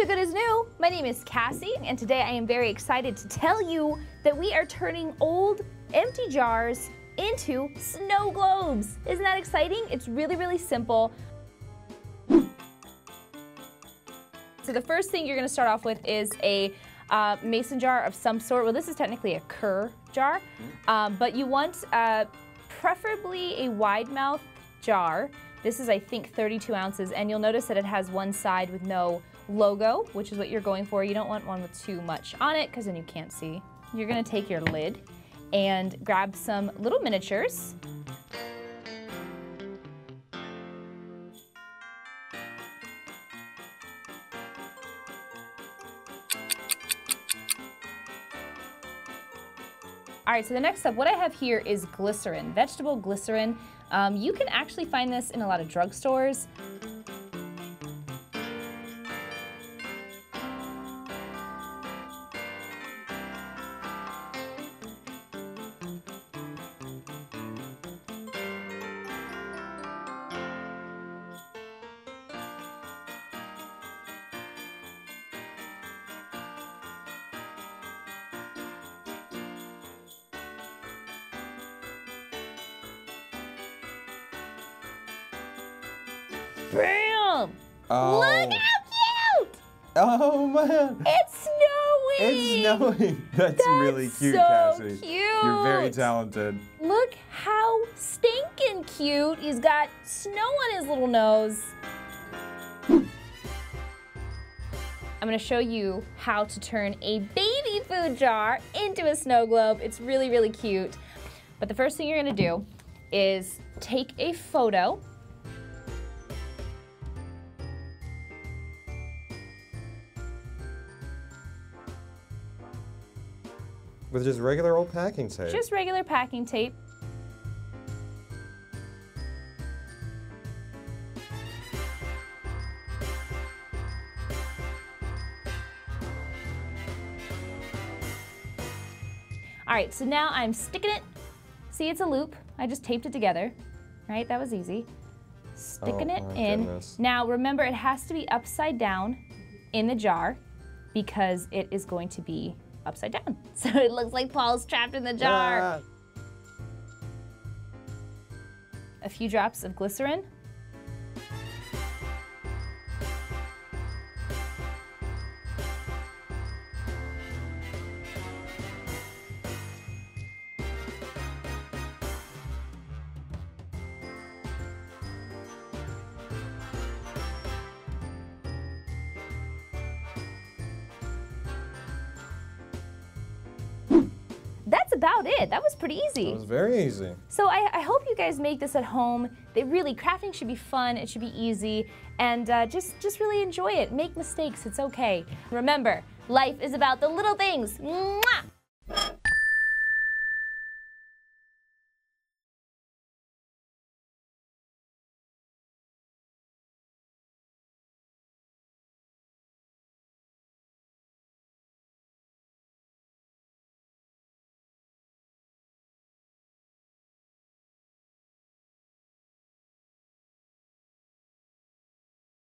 Good is new. My name is Cassie, and today I am very excited to tell you that we are turning old, empty jars into snow globes. Isn't that exciting? It's really, really simple. So the first thing you're gonna start off with is a mason jar of some sort. Well, this is technically a Kerr jar, but you want preferably a wide mouth jar. This is, I think, 32 ounces, and you'll notice that it has one side with no logo, which is what you're going for. You don't want one with too much on it, because then you can't see. You're gonna take your lid and grab some little miniatures. All right, so the next step, what I have here is glycerin, vegetable glycerin. You can actually find this in a lot of drugstores. Bam! Oh. Look how cute! Oh man! It's snowing! It's snowing! That's really cute, so Cassie. Cute. You're very talented. Look how stinking cute. He's got snow on his little nose. I'm gonna show you how to turn a baby food jar into a snow globe. It's really, really cute. But the first thing you're gonna do is take a photo. With just regular old packing tape. Just regular packing tape. All right, so now I'm sticking it. See, it's a loop. I just taped it together. Right, that was easy. Sticking it in. Goodness. Now remember, it has to be upside down in the jar because it is going to be upside down. So it looks like Paul's trapped in the jar. Ah. A few drops of glycerin. That's about it. That was pretty easy. That was very easy. So I hope you guys make this at home. Crafting should be fun, it should be easy, and just really enjoy it. Make mistakes, it's okay. Remember, life is about the little things. Mwah!